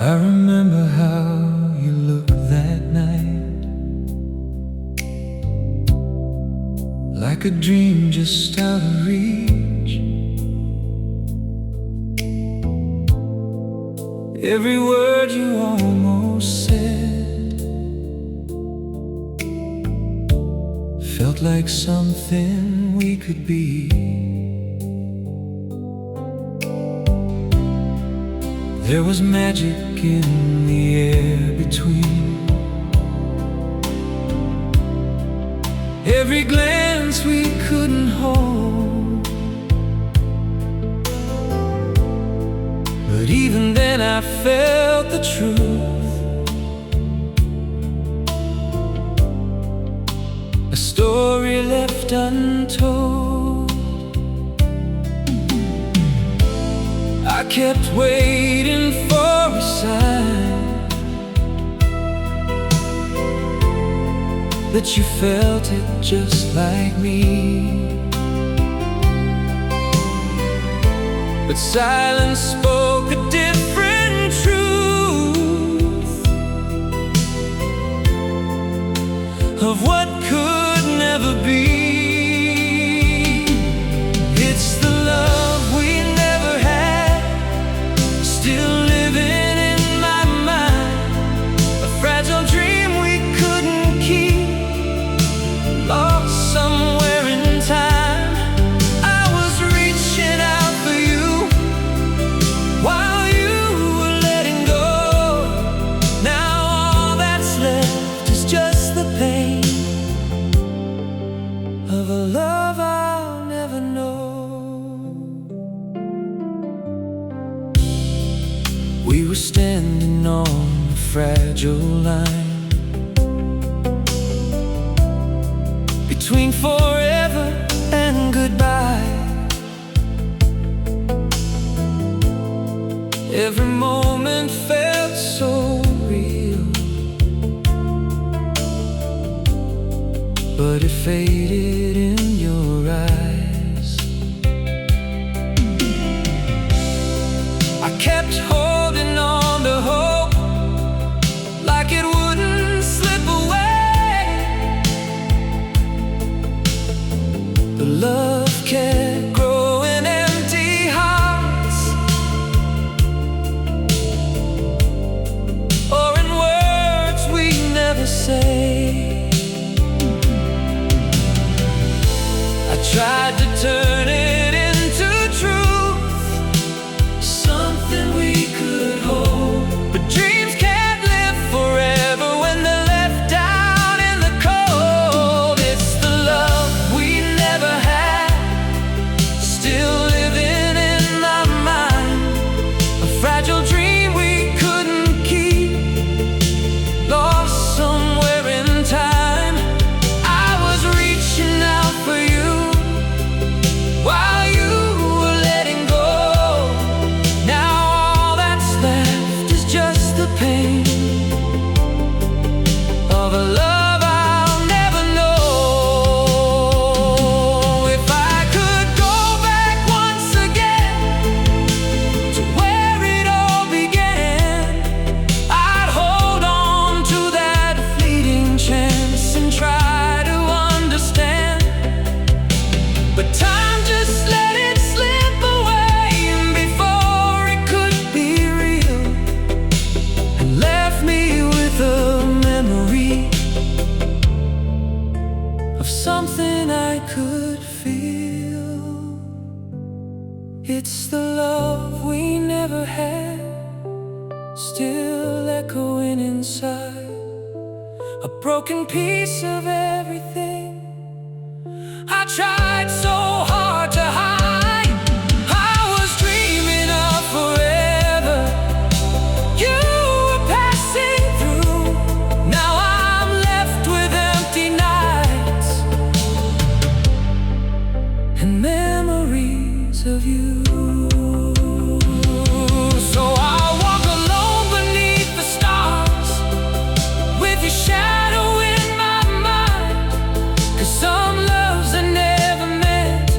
I remember how you looked that night, like a dream just out of reach. Every word you almost said felt like something we could be. There was magic in the air between. Every glance we couldn't hold, but even then I felt the truth. A story left untold. I kept waiting for a sign that you felt it just like me. But silence spoke a different truth of what could never be. It's the love we never had, still living in my mind. A fragile dream we couldn't keep, lost somewhere in time. I was reaching out for you while you were letting go. Now all that's left is just the pain of a love I'll never know. We were standing on a fragile line between forever and goodbye. Every moment felt so real, but it faded in your eyes. I kept holding on to hope, like it wouldn't slip away. The love kept growing empty hearts, or in words we never say. I tried to turn it into truth, something we could hold, but dreams can't live forever when they're left down in the cold. It's the love we never had, still living in our mind. A fragile dream we couldn't keep, lost somewhere in time. I was reaching out for you while you were letting go. Now all that's left is just the pain of a love I'll never know. If I could go back once again to where it all began, I'd hold on to that fleeting chance and try to understand. But time just let it slip away before it could be real, and left me with a memory of something I could feel. It's the love we never had, still echoing inside, a broken piece of everything I tried so hard to hide. I was dreaming of forever, you were passing through. Now I'm left with empty nights and memories of you. So I'll walk alone beneath the stars, with your shadow in my mind. 'Cause some loves are never meant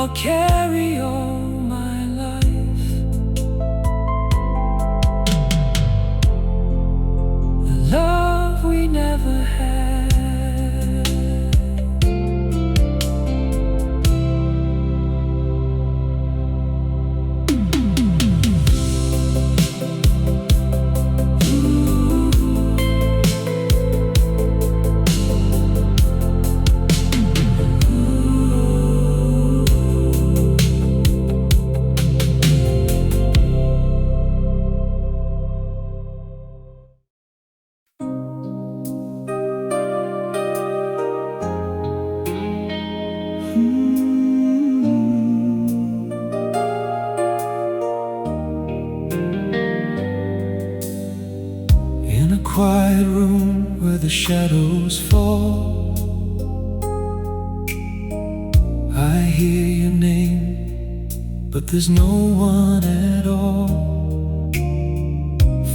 I'll carry all my life. The love we never had. In a quiet room where the shadows fall, I hear your name, but there's no one at all.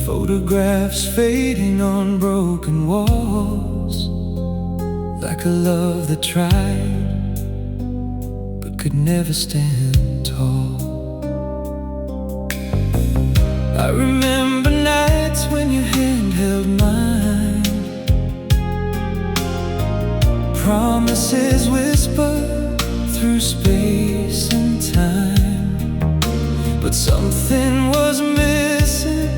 Photographs fading on broken walls, like a love that tried but could never stand tall. I remember nights when your hand held mine, promises whispered through space and time. But something was missing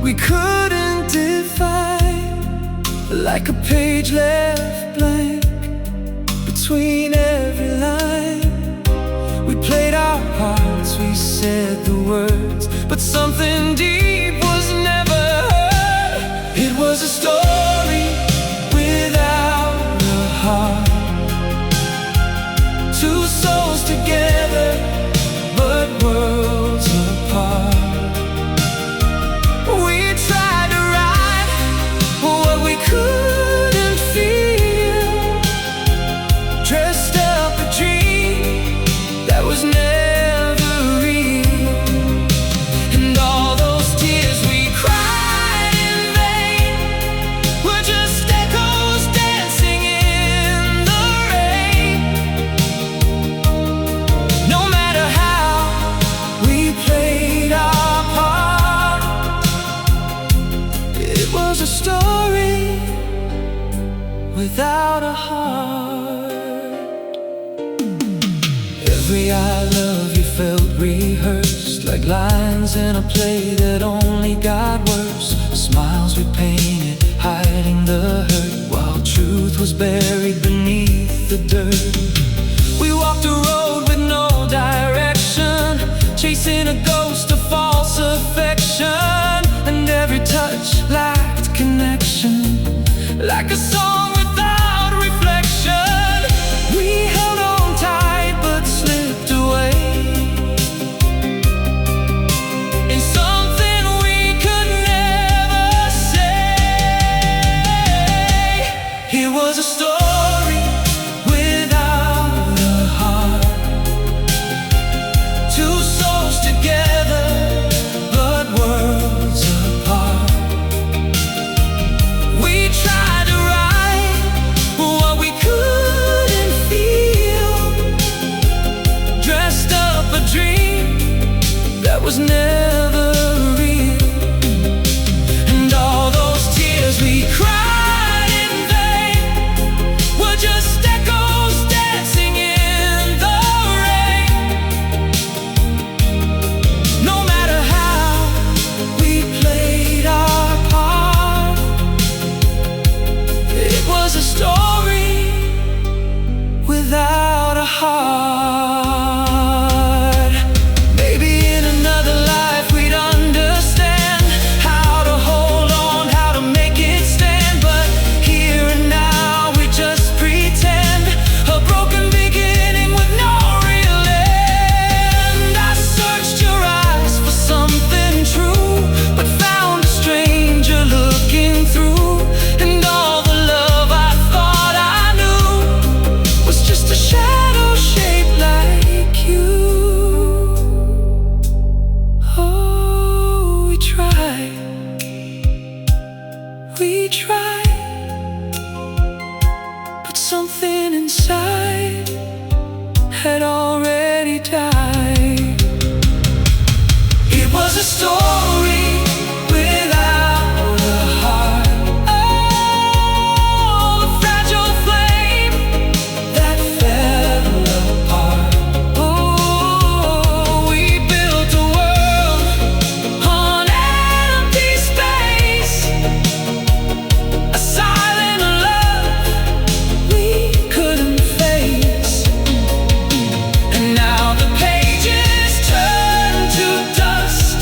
we couldn't define, like a page left blank between every line. We played our parts, we said the words, but something deep was never heard. It was a story without a heart, two souls together, but worlds apart. We tried to write what we couldn't feel, dressed up a dream that was never a story without a heart. Every I love you felt rehearsed, like lines in a play that only got worse. Smiles we painted, hiding the hurt, while truth was buried beneath the dirt. We walked a road with no direction, chasing a ghost of false affection, and every touch lacked connection, like a song without reflection. We held on tight but slipped away in something we could never say. It was a story without a heart, two souls together, but worlds apart. We tried to write story without a heart. Oh, the fragile flame that fell apart. Oh, we built a world on empty space, a silent love we couldn't face. And now the pages turn to dust,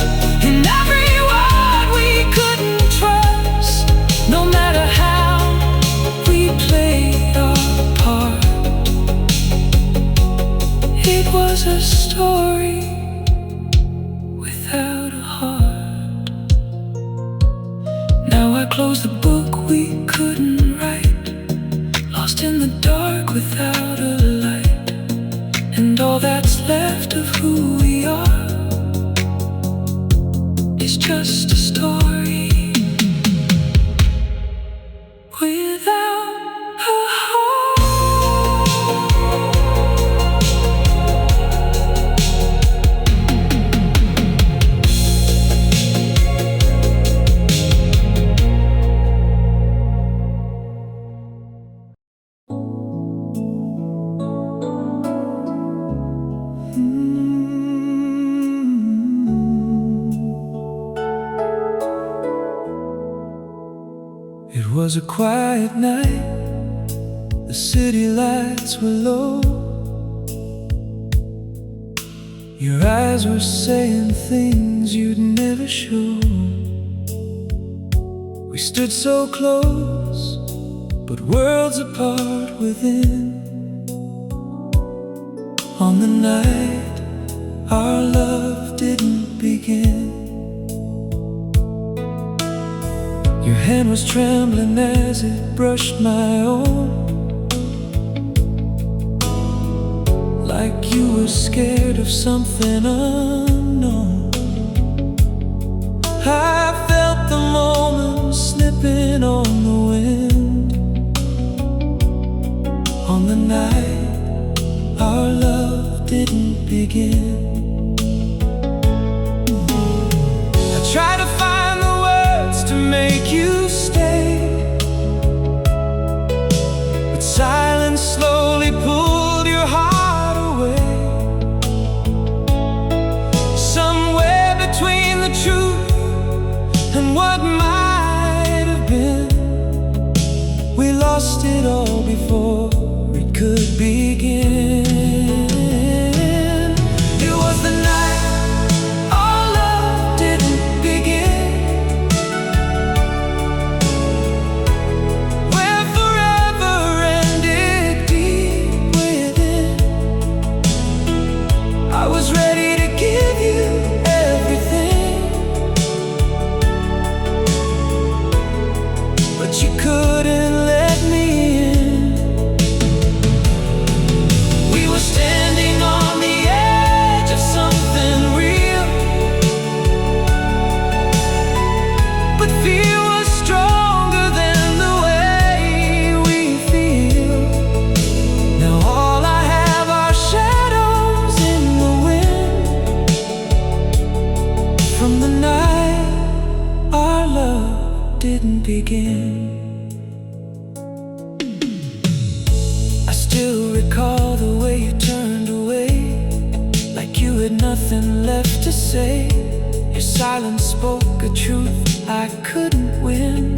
and every word we couldn't trust. No matter how we played our part, it was a story without a heart. Now I close the book we couldn't write, lost in the dark without a light. And all that's left of who we are is just a story without a heart. It was a quiet night, the city lights were low. Your eyes were saying things you'd never show. We stood so close, but worlds apart within. On the night our love didn't begin, your hand was trembling as it brushed my own, like you were scared of something unknown. I felt the moment slipping on the wind. On the night our love didn't begin, I tried to find the words to make you stay, but silence slowly pulled your heart away. Somewhere between the truth and what might have been, we lost it all before it could begin. It was the night our love didn't begin, where forever ended deep within. I was ready to give you everything, but you couldn't let me in. We were standing on the edge of something real, but fear was stronger than the way we feel. Now all I have are shadows in the wind, from the night our love didn't begin. I still recall the way you turned away, like you had nothing left to say. Your silence spoke a truth I couldn't win.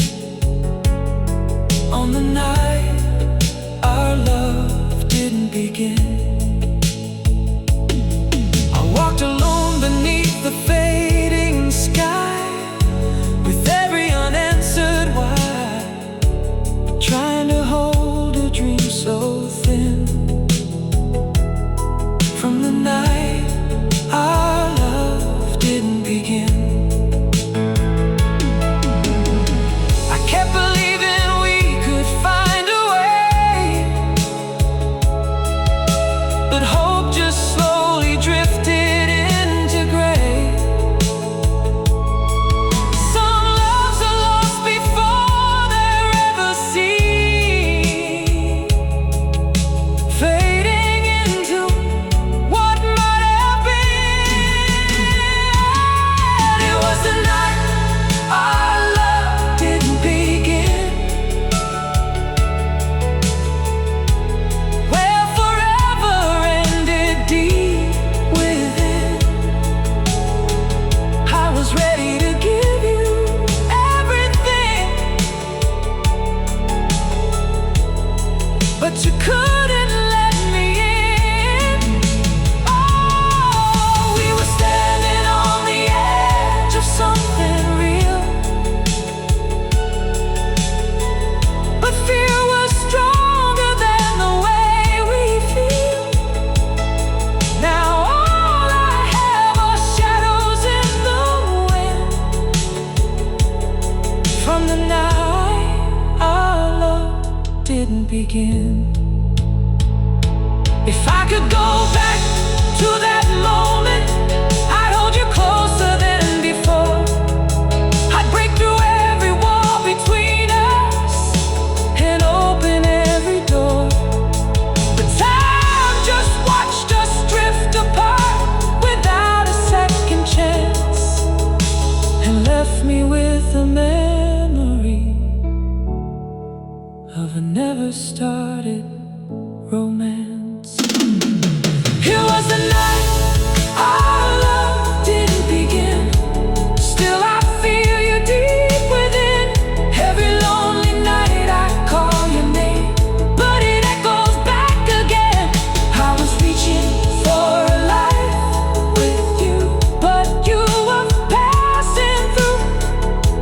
On the night our love didn't begin, I walked alone beneath the fading sky, with every unanswered why, trying to hold a dream so thin. From the night our love didn't begin, I kept believing we could find a way, but hope just slowly drifted into gray. begin. If I could go back to that moment, I'd hold you closer than before. I'd break through every wall between us and open every door. But time just watched us drift apart without a second chance, and left me with a memory of a never started romance. It was the night our love didn't begin. Still I feel you deep within. Every lonely night I call your name, but it echoes back again. I was reaching for a life with you, but you were passing through.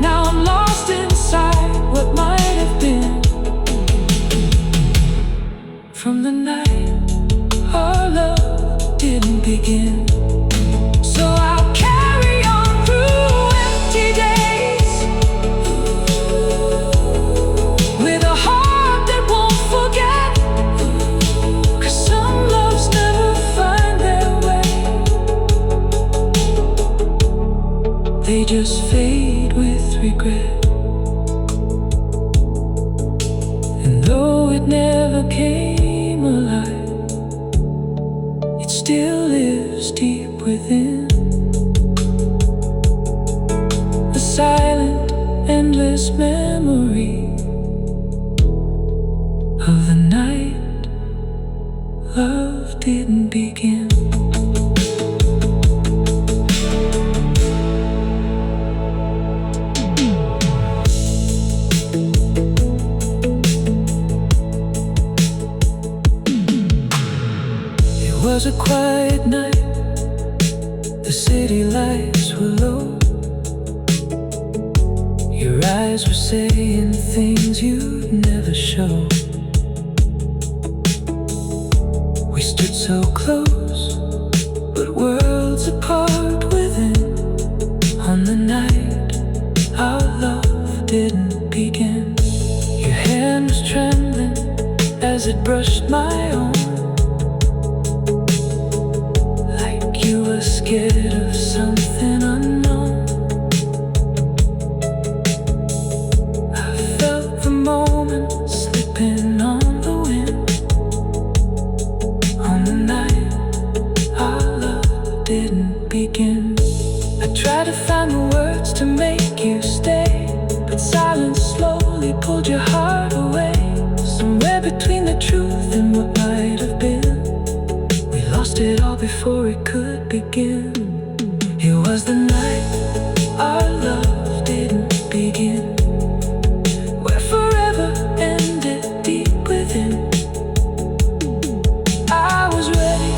Now I'm lost inside what might have been. From the night our love didn't begin. So I'll carry on through empty days, with a heart that won't forget. 'Cause some loves never find their way, they just fade with regret. And though it never came alive, it still lives deep within. A silent, endless memory of the night love didn't begin. It was a quiet night, the city lights were low. Your eyes were saying things you'd never show. We stood so close, but worlds apart within. On the night our love didn't begin. Your hand was trembling as it brushed my own, you were scared of something unknown. I felt the moment slipping on the wind. On the night our love didn't begin. I tried to find the words to make you stay, but silence slowly pulled your heart away. Somewhere between the truth and what might have been, we lost it all before it could begin. It was the night our love didn't begin, where forever ended deep within. I was ready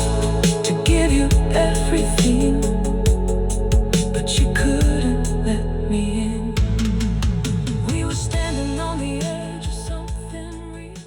to give you everything, but you couldn't let me in. We were standing on the edge of something real.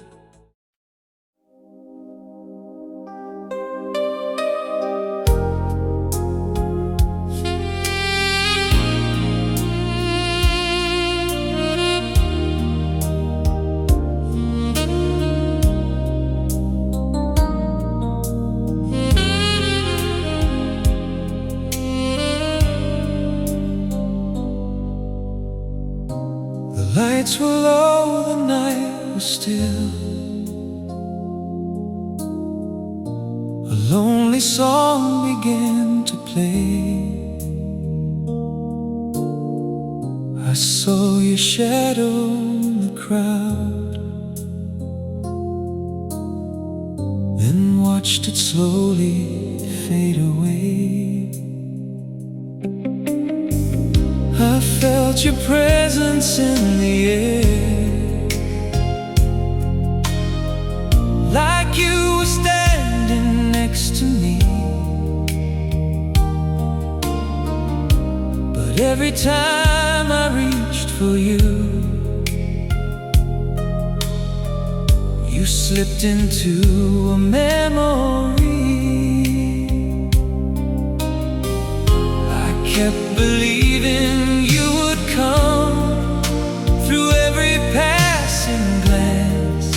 The lights were low, the night was still. A lonely song began to play. I saw your shadow in the crowd, then watched it slowly fade away. I felt your presence in the air, like you were standing next to me. But every time I reached for you, you slipped into a memory. I kept believing you would come through every passing glance,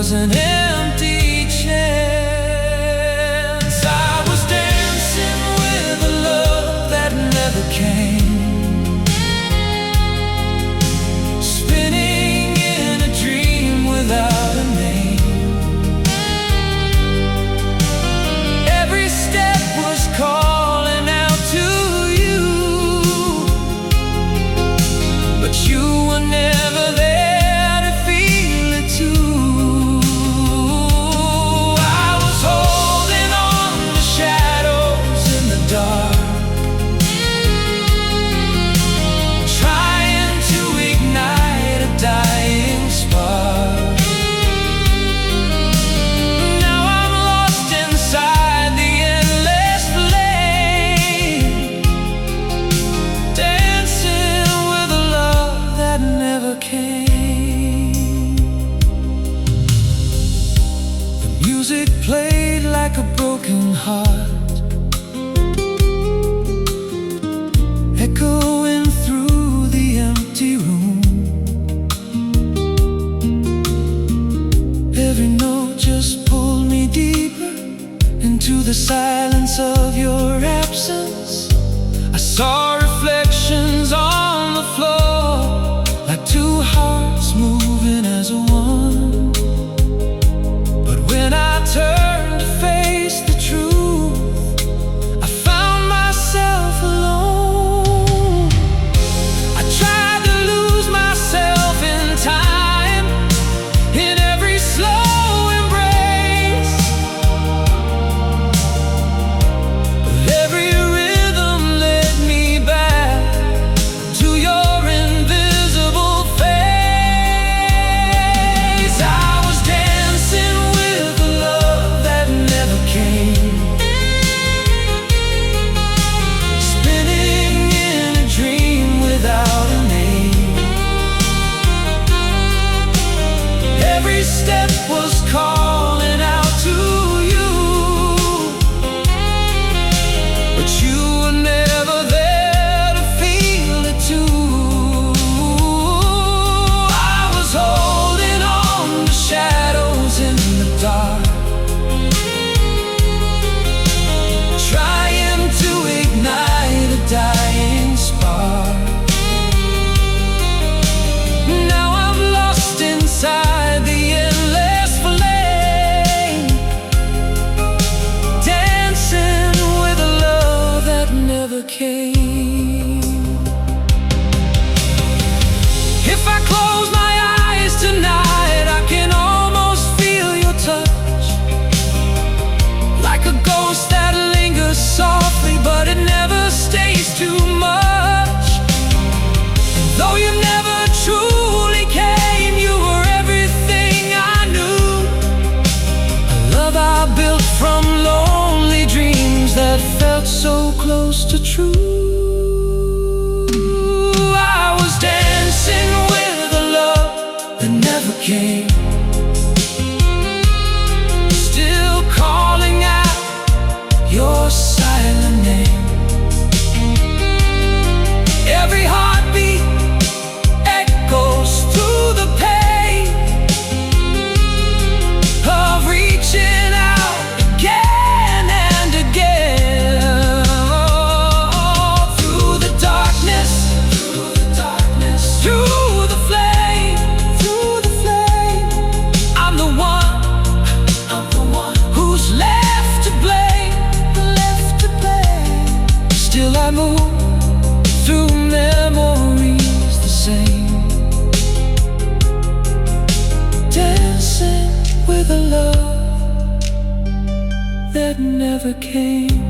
was an empty chance. I was dancing with a love that never came, spinning in a dream without a name. Every step was calling out to you, but you were never there to feel it too. I was holding on to shadows in the dark, trying to ignite a dying spark. Now I'm lost inside the endless flame, dancing with a love that never came. The music played like a broken heart, echoing through the empty room. Every note just pulled me deeper into the silence of your absence. I saw reflections on the floor, like two hearts moving as one. But when I turned to face the truth, I found myself alone. I tried to lose myself in time, in every slow embrace, but every rhythm led me back to your invisible face. I was dancing with a love that never came, spinning in a dream without a name. Every step was calling out to you, but you were never there to feel it too. I was holding on to shadows in the dark, trying to ignite a dying spark. Now I'm lost inside the endless flame, dancing with a love that never came. If I close my eyes tonight, I can almost feel your touch, like a ghost that lingers softly, but it never stays too much. And though you never truly came, you were everything I knew, a love I built from lonely dreams that felt so close to true. I was dancing with a love that never came, still calling out your silent name. Every heartbeat echoes through the pain of reaching out again and again. Through the darkness, through the flame, I'm the one who's left to blame. Still I move through memories the same, dancing with a love that never came.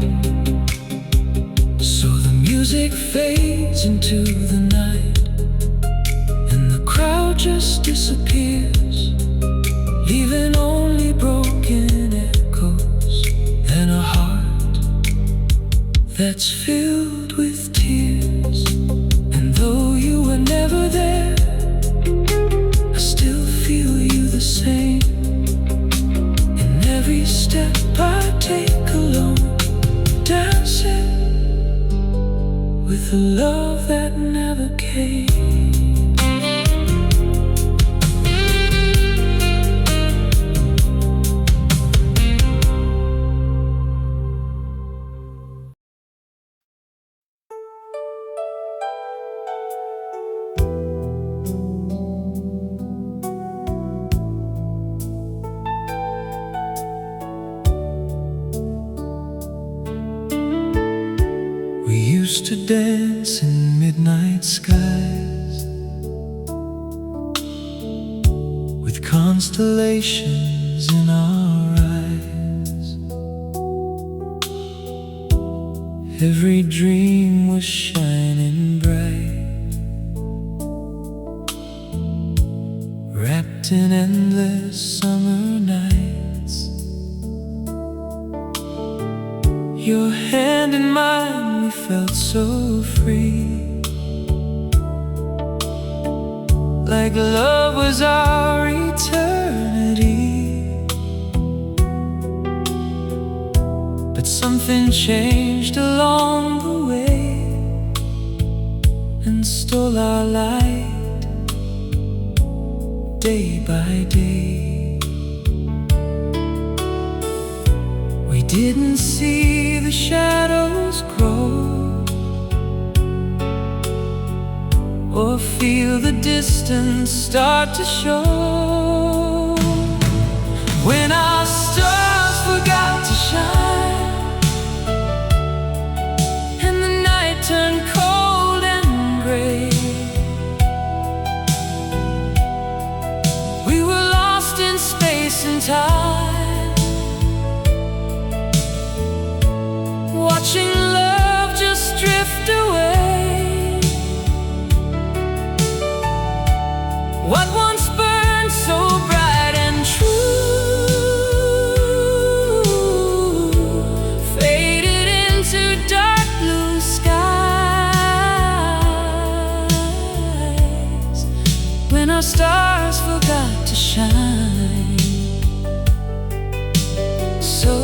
So the music fades into the night, and the crowd just disappears, leaving only broken echoes and a heart that's filled with tears. And though you were never there, I still feel you the same. In every step I take alone, dancing with a love that never came. used to dance in midnight skies with constellations in our eyes. Every dream was shining bright, wrapped in endless summer nights. Your hand in mine, we felt so free, like love was our eternity. But something changed along the way and stole our light day by day. We didn't see the shadows grow or feel the distance start to show. When our stars forgot to shine and the night turned cold and gray, we were lost in space and time, watching love just drift away. What once burned so bright and true faded into dark blue skies when our stars forgot to shine. So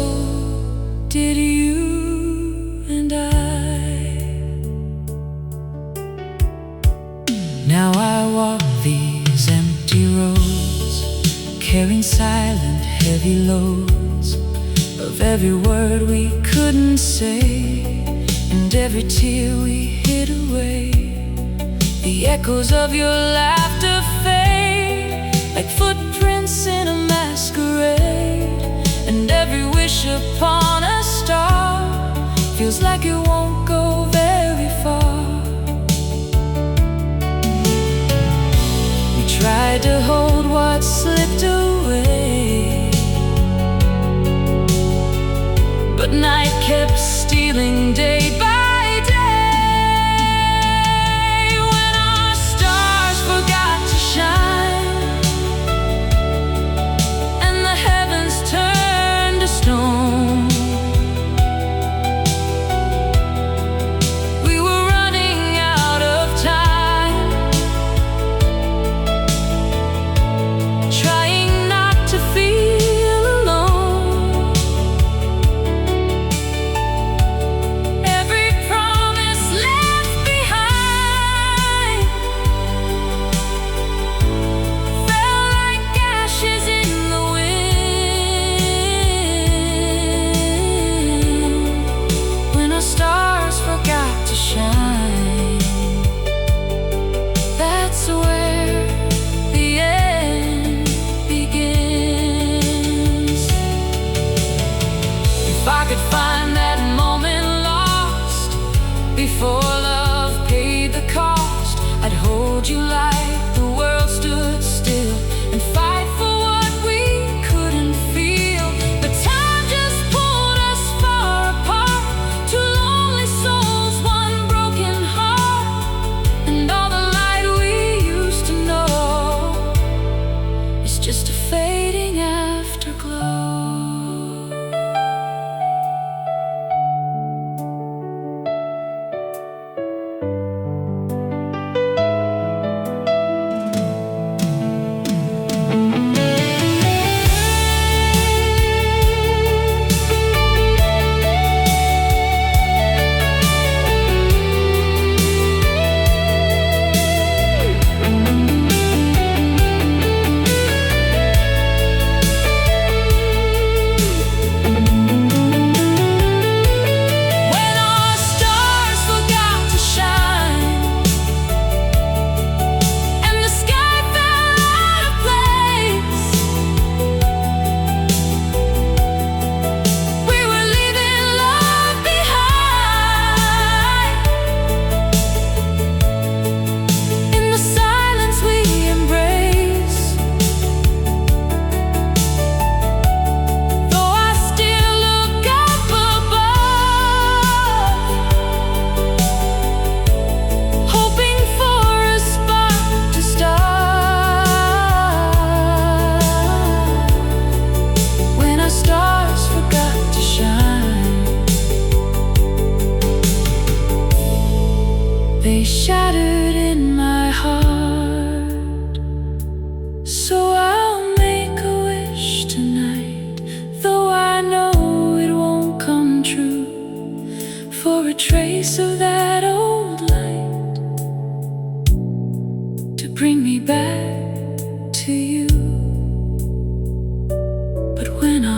did you and I. Now I walk these empty roads, carrying silent, heavy loads of every word we couldn't say and every tear we hid away. The echoes of your laughter fade like footprints in a masquerade, and every wish upon a star feels like it won't go very far. We tried to hold what slipped away, but night kept stealing day by day. When our stars forgot to shine and the heavens turned to stone, before love paid the cost, I'd hold you like the world stood still and fight for what we couldn't feel. But time just pulled us far apart, two lonely souls, one broken heart, and all the light we used to know is just a fading afterglow.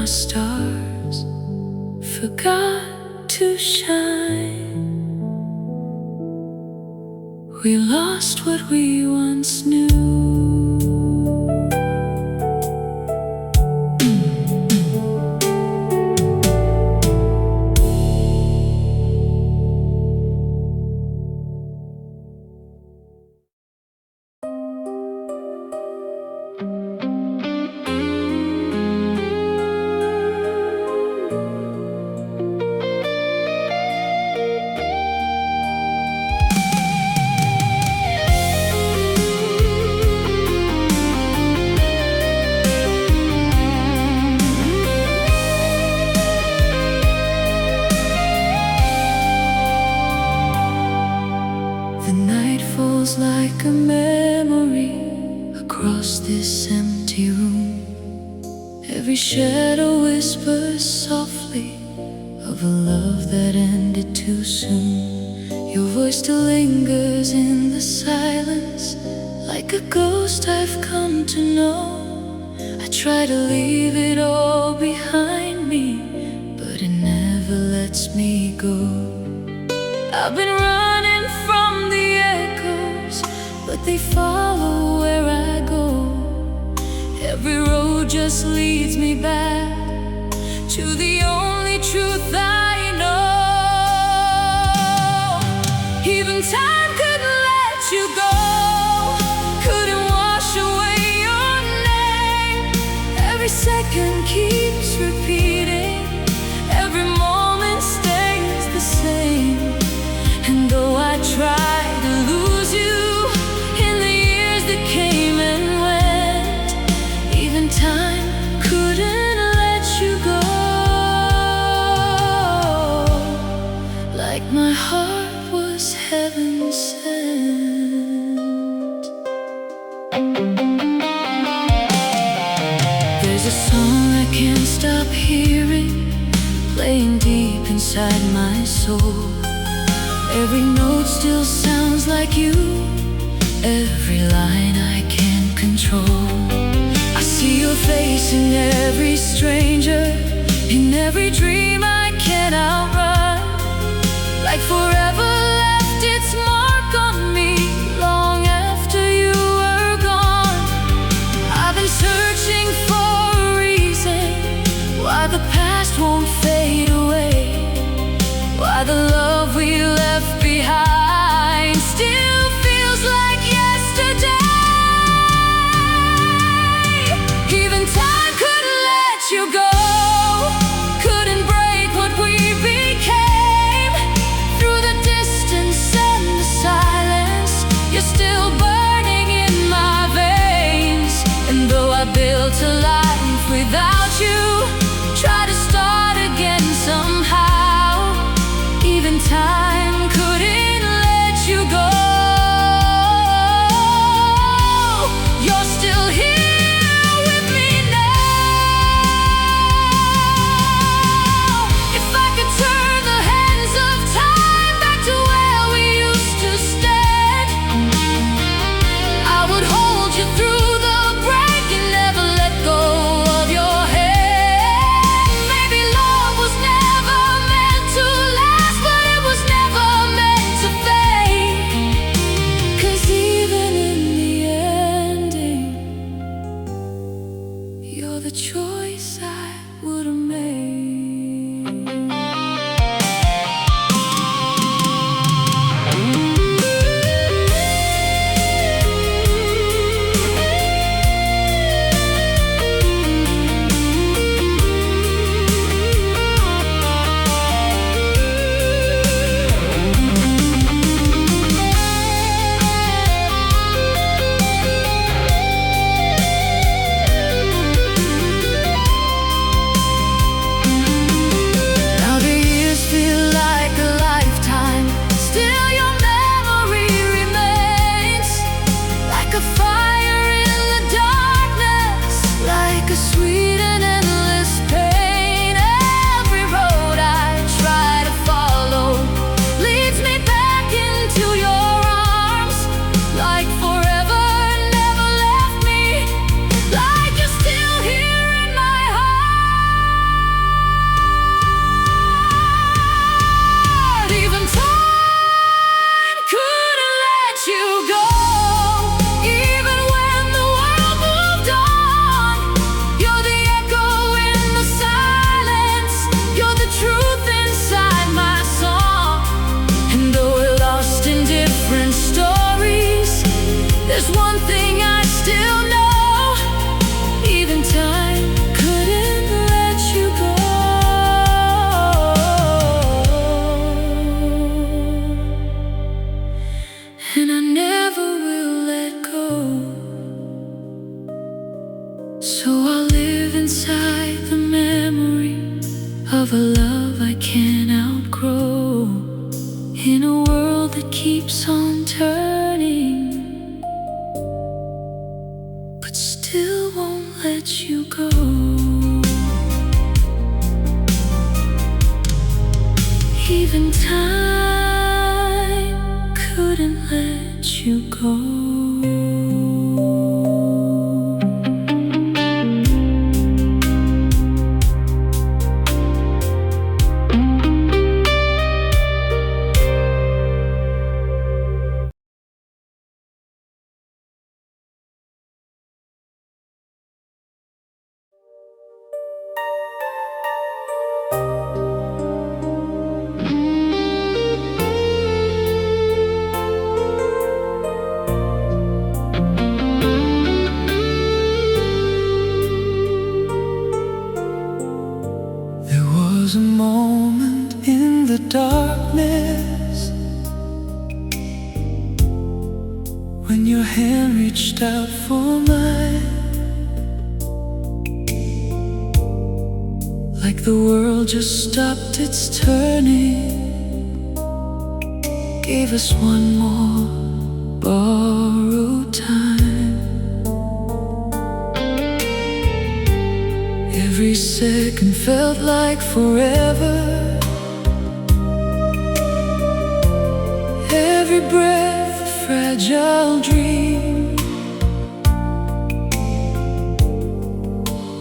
stars forgot to shine. We lost what we once knew. Like a memory across this empty room. Every shadow whispers softly of a love that ended too soon. Your voice still lingers in the silence, like a ghost I've come to know. I try to leave it all behind me, but it never lets me go. I've been running from the echoes, but they follow where I go. Every road just leads me back to the only truth I know. Even time couldn't let you go, couldn't wash away your name. Every second keeps repeating, every moment stays the same. And though I try to lose you in the years that came and went, even time couldn't let you go. Like my heart was heaven sent. There's a song I can't stop hearing, playing deep inside my soul. Every note still sounds like you, every line I can't control. I see your face in every stranger, in every dream I can't outrun. Like forever left its mark on me long after you were gone. I've been searching for a reason why the past won't fade away, why the love we left behind still feels like yesterday. Even time couldn't let you go, couldn't break what we became. Through the distance and the silence, you're still burning in my veins. And though I built a life without you, try to start again somehow, even time couldn't let you go. You're still here with me now. If I could turn the hands of time back to where we used to stand, I would hold you through the break and never let go of your hand. Maybe love was never meant to last, but it was never meant to fade. 'Cause even in the ending, you're the choice I would have made. was a moment in the darkness when your hand reached out for mine, like the world just stopped its turning, gave us one more borrowed time. Every second felt like forever, every breath a fragile dream.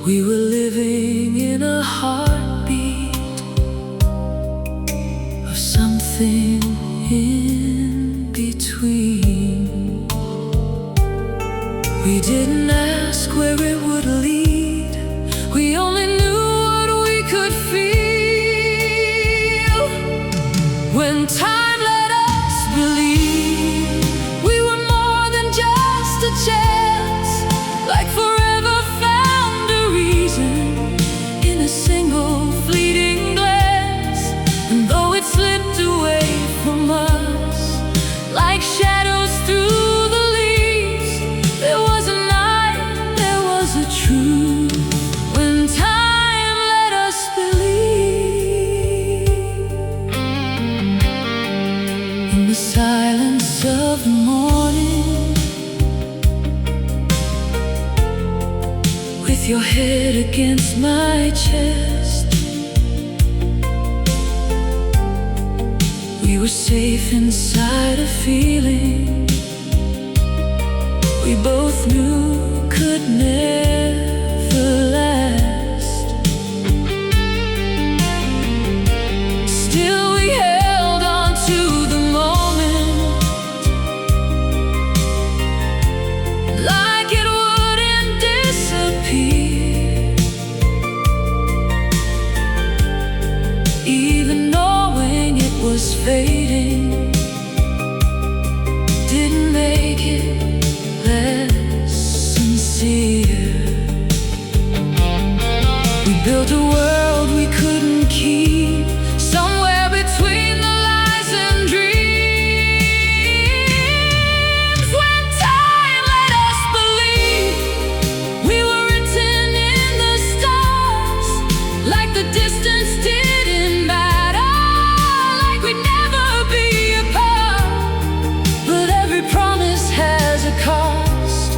We were living in a heartbeat of something in between. We didn't ask where it would lead, we only knew what we could feel. When time let us believe we were more than just a chance, like forever found a reason in a single fleeting glance. And though it slipped away from us like shadows through the leaves, there was a night, there was a truth. When time let us believe, in the silence of the morning, with your head against my chest, we were safe inside a feeling we both knew could never last. Still we held on to the moment, like it wouldn't disappear, even knowing it was fading didn't make it less sincere. We built a world we couldn't keep, somewhere between the lies and dreams. When time let us believe we were written in the stars, like the distance didn't matter, like we'd never be apart. But every promise has a cost,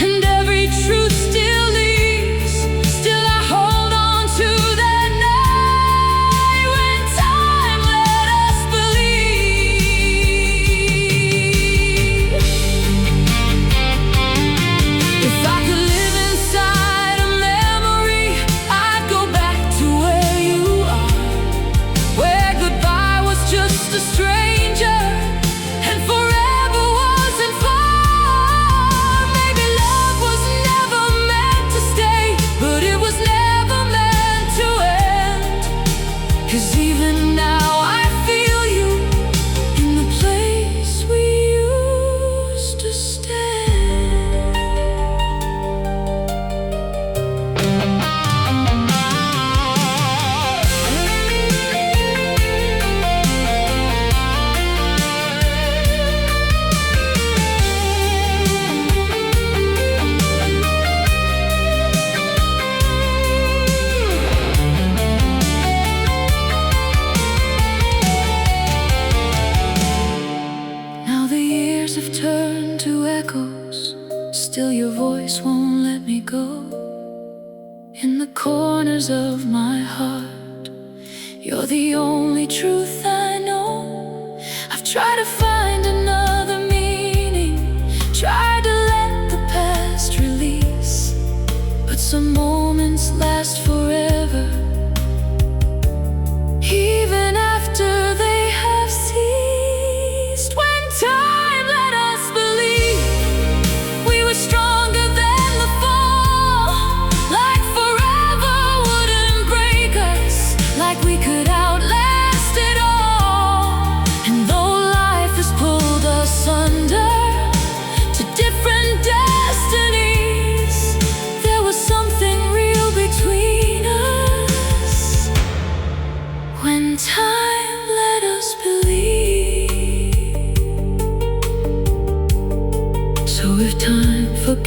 and every truth still leaves. Still I hold on to that night when time let us believe. If I could live inside a memory, I'd go back to where you are, where goodbye was just a stranger and forever wasn't far. Maybe love was never meant to stay, but it was never meant to end. 'Cause even now I feel you in the place we used to stand. Now the years have turned to echoes, still your voice won't let me go. In the corners of my heart, you're the only truth I know. I've tried to find another meaning, tried to let the past release, but some moments last forever, even after they have ceased. When time let us believe we were stronger than the fall, like forever wouldn't break us, like we could outlast it all. And though life is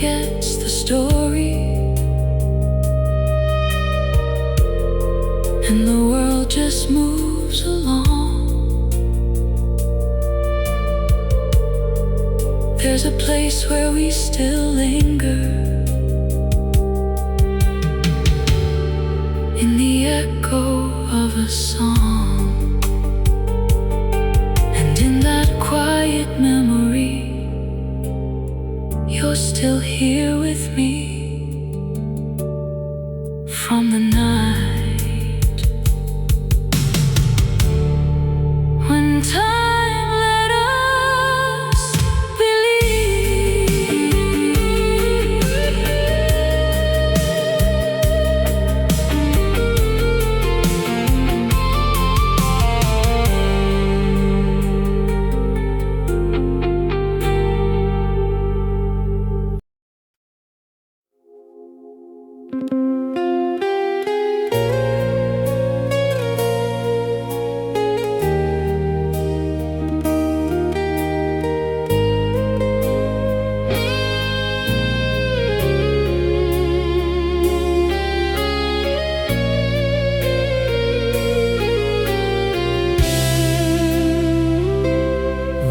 forgets the story, and the world just moves along. There's a place where we still linger, in the echo of a song, and in that quiet memory, you're still here with me from the night when time let us believe.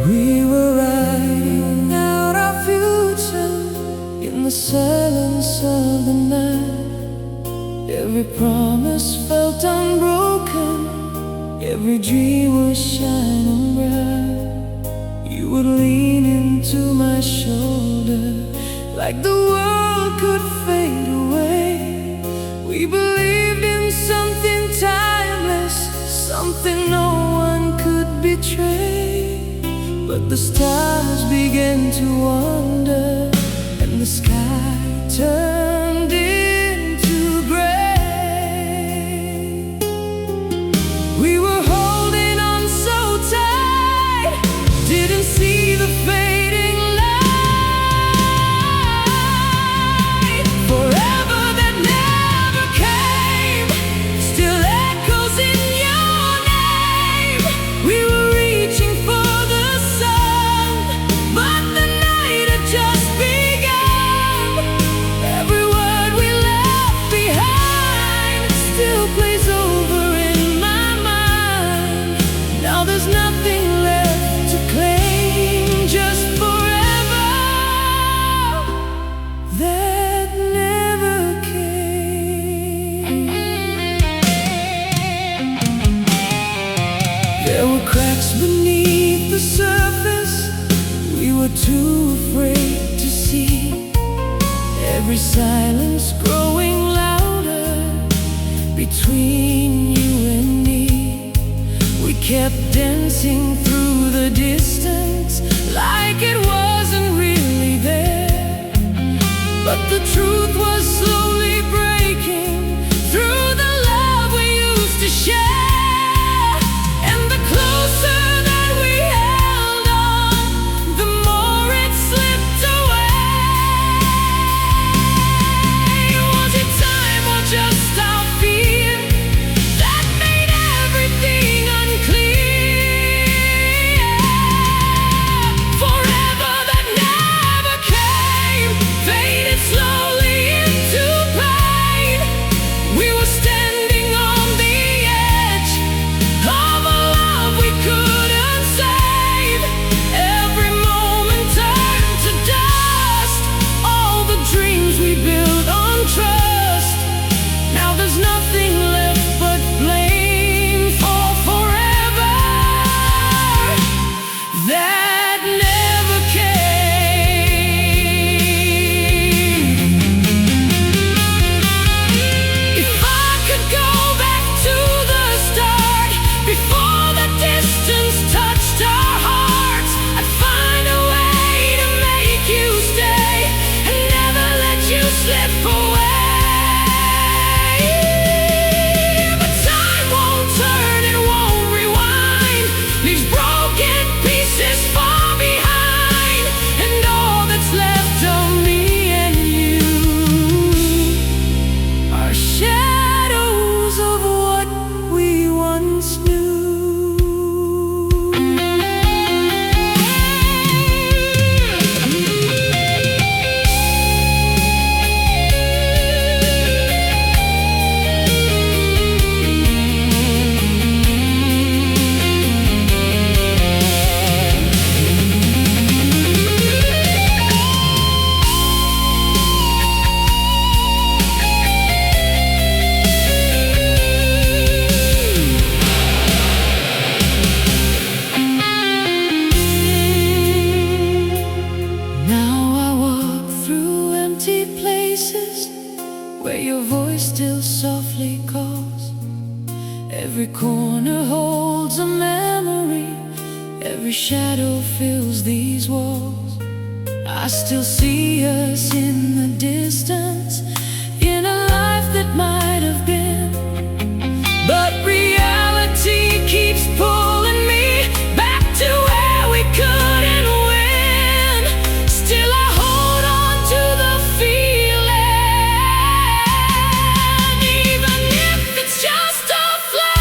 We were writing out our future in the silence of the night. Every promise felt unbroken, every dream was shining bright. You would lean into my shoulder like the world could fade away. We believed in something timeless, something no one could betray. But the stars began to wander, and the sky turned into gray. We were holding on so tight, didn't see the fading light. Forever that never came still echoes in your name. We were reaching for the sun, but the night had just begun. Every word we left behind still plays over in my mind. Now there's nothing left to claim, just forever that never came. There were cracks beneath the surface we were too afraid to see. Every silence growing louder between you and me. We kept dancing through the distance like it wasn't really there. But the truth was slowly breaking through the love we used to share. And the closer that we held on, the more it slipped away. Was it time or just our fear that made everything unclear? Forever that never came faded slowly into still softly calls. Every corner holds a memory, every shadow fills these walls. I still see us in the distance, in a life that might have been. But reality keeps pulling me back to where we couldn't win. Still I hold on to the feeling, even if it's just a flame.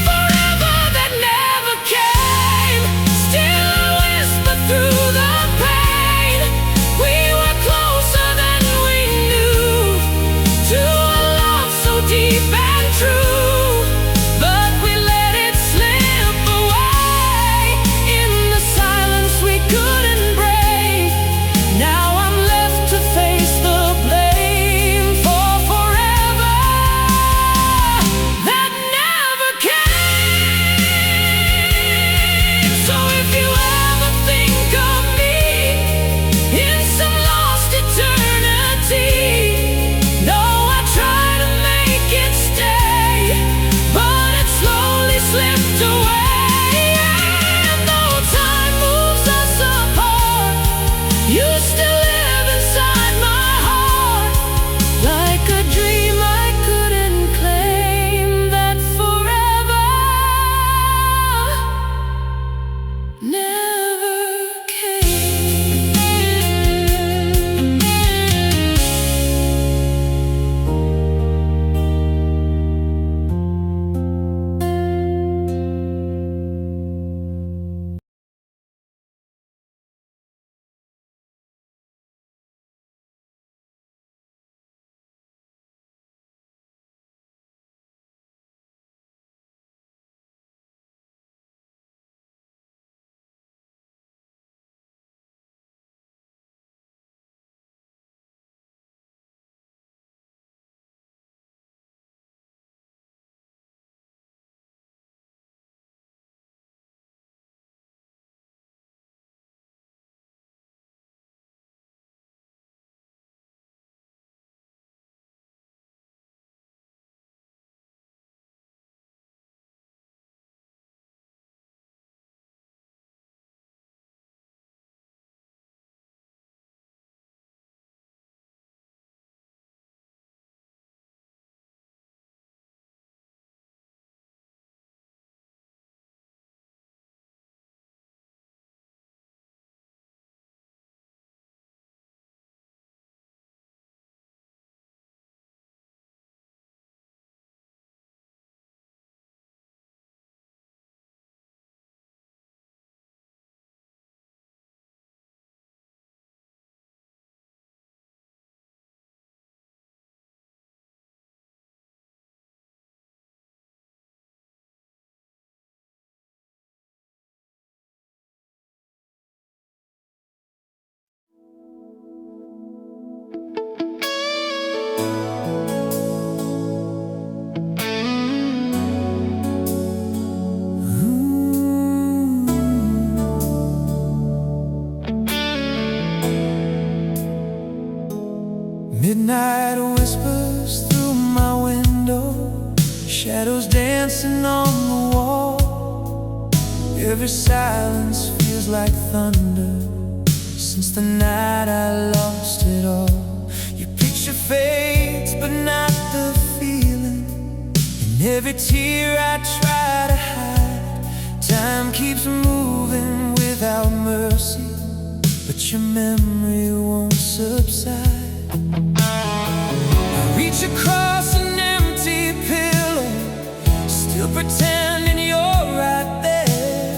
Forever that never came. Still I whisper through the pain. We were closer than we knew, to a love so deep and true. But we let it slip away in the silence we couldn't break. Now I'm left to face the blame for forever that never came. So if you ever think of me in some lost eternity, know I try to make it stay, but it slowly slipped away. And though time moves us apart, you still live inside my heart, like a dream I couldn't claim, that forever never came. Midnight whispers through my window, shadows dancing on the wall. Every silence feels like thunder, since the night I lost it all. Your picture fades, but not the feeling. And every tear I try to hide, time keeps moving without mercy, but your memory won't subside. I reach across an empty pillow, still pretending you're right there.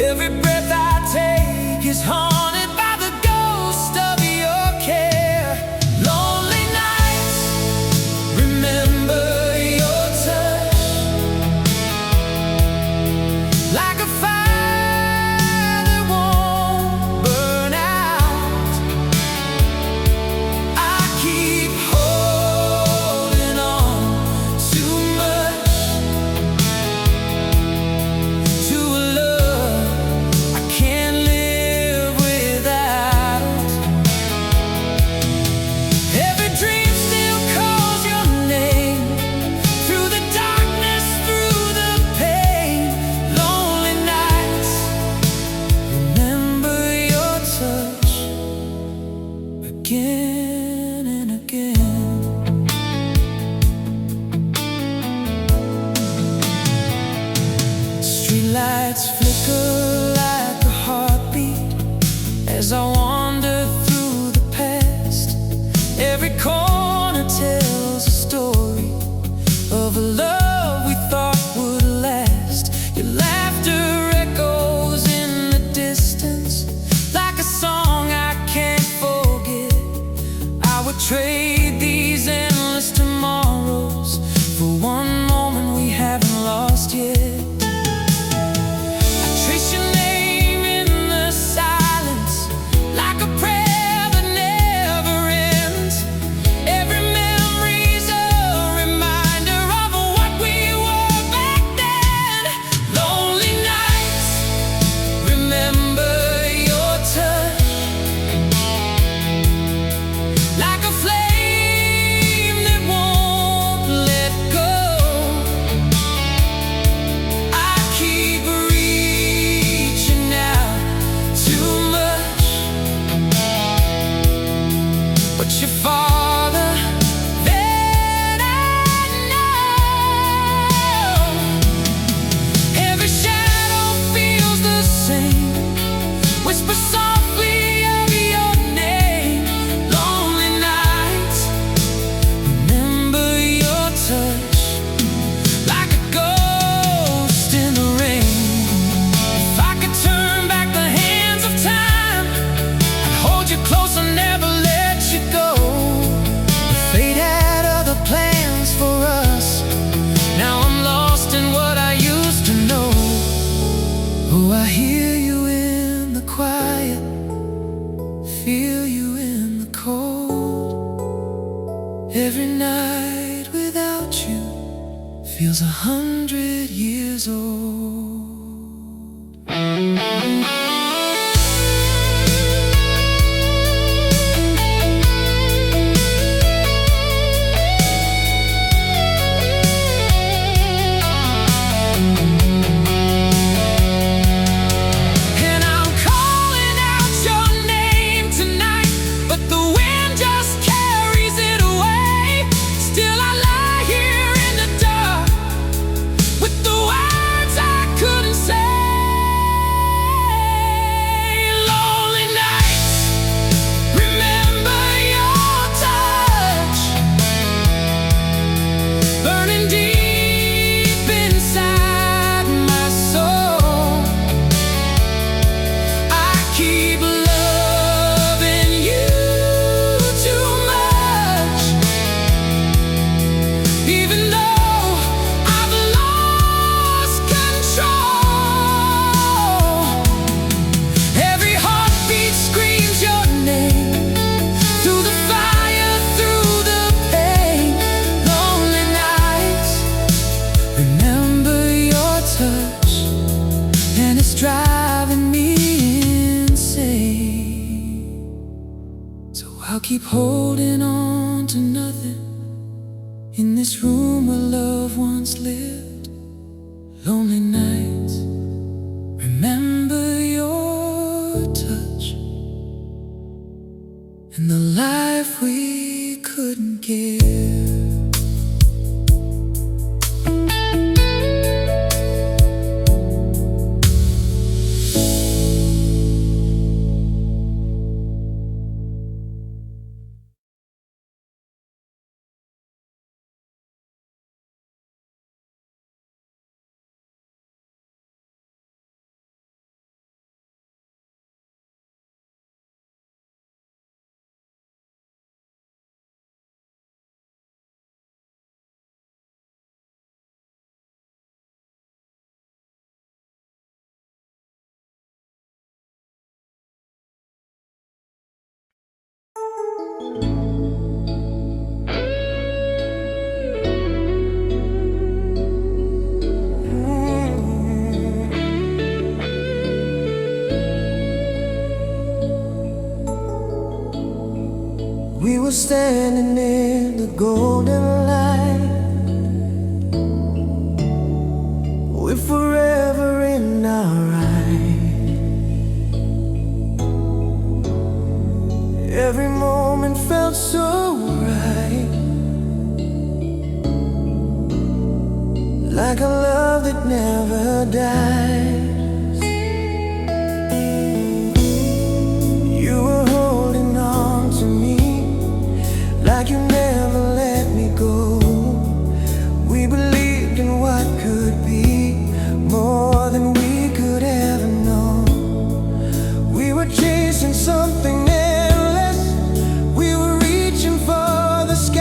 Every breath I take is haunted by the ghost of your care. Lonely nights, remember your touch, like a fire that won't burn out. I keep holding trade these endless tomorrows for one moment we haven't lost yet. I trace your name in the silence like a prayer that never ends. Every memory's a reminder of what we were back then. Lonely nights, remember your touch, like a flame that won't let go. I keep reaching out too much, but you're farther than I know. Every shadow feels the same, whisper softly of your name. Lonely nights, remember your touch, like a ghost in the rain. If I could turn back the hands of time, I'd hold you close and never let you go. But fate had other plans for us. Now I'm lost in what I used to know. Oh, I hear you in the quiet, feel you in the cold. Every night without you feels 100 years old. And I'm calling out your name tonight, but the wind just carries it away. Still I lie here in the dark with the words I couldn't say. Lonely nights, remember your touch, burning deep inside my soul. I keep loving you too much, even though I've lost control. Every heartbeat screams your name, through the fire, through the pain. Lonely nights, remember your touch, and it's driving me insane. So I'll keep holding on to nothing in this room where love once lived. Lonely nights, remember your touch, and the life we couldn't give. We were standing in the golden light, with forever in our eyes. Every moment felt so right, like a love that never dies. You were holding on to me like you never let me go. We believed in what could be, more than we could ever know. We were chasing something endless, we were reaching for the sky.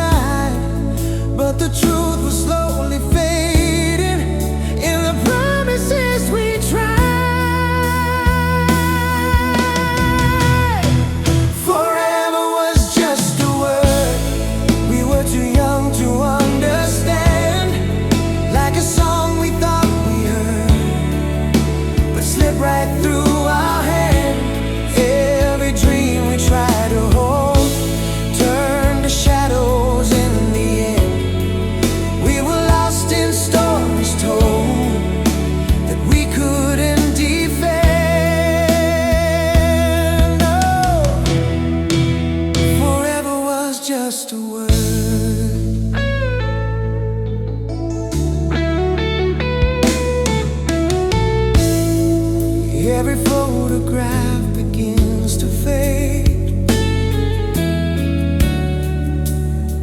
Every photograph begins to fade,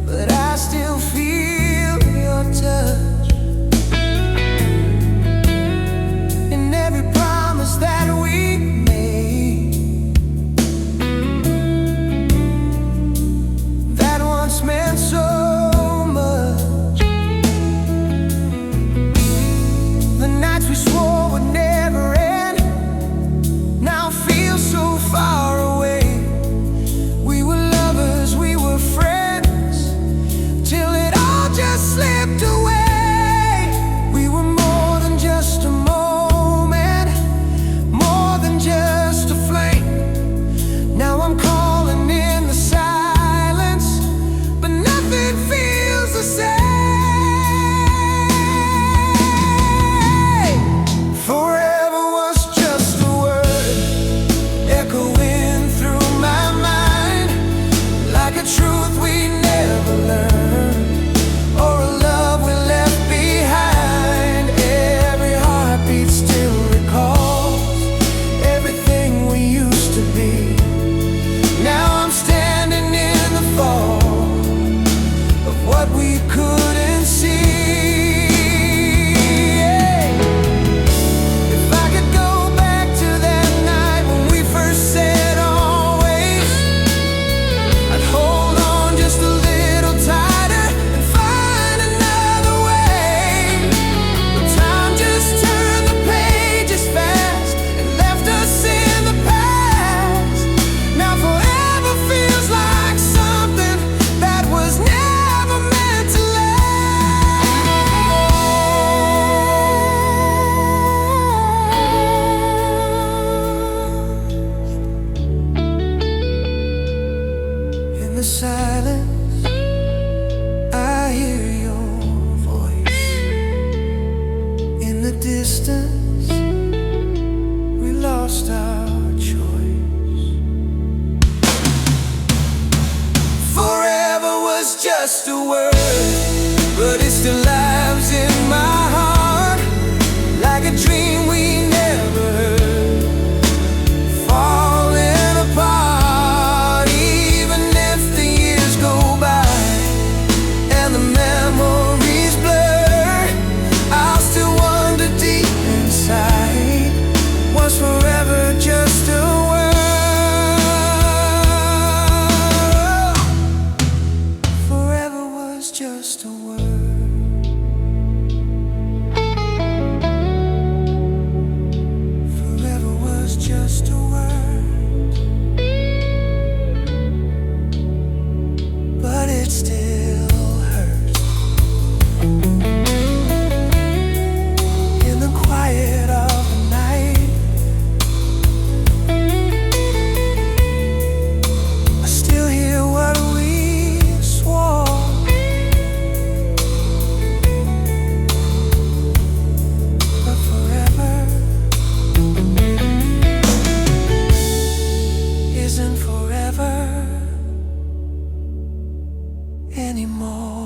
but I still feel your touch in every promise that we made, that once meant so much. The nights we swore would never end now feel so far away. We were lovers, we were friends, till it all just slipped away. We were more than just a moment, more than just a flame. Now I'm calling in the silence, but nothing feels the same. Forever was just a word echoing through my mind, like a truth we never learned, or a love we left behind. Every heartbeat still recalls everything we used to be. Now I'm standing in the fall of what we couldn't see. If I could go back to that night when we first said always, I'd hold on just a little tighter and find another way. But time just turned the pages fast and left us in the past. Now forever feels like something that was never meant to last. In the silence, I hear your voice. In the distance, we lost our choice. Forever was just a word, but it still lives in my heart, like a dream we never heard, falling apart. Even if the years go by and the memories blur, I'll still wonder deep inside, was forever just a word? Forever was just a word. Forever was just a word, but it still hurts. In the quiet of the night, I still hear what we swore. But forever isn't forever anymore.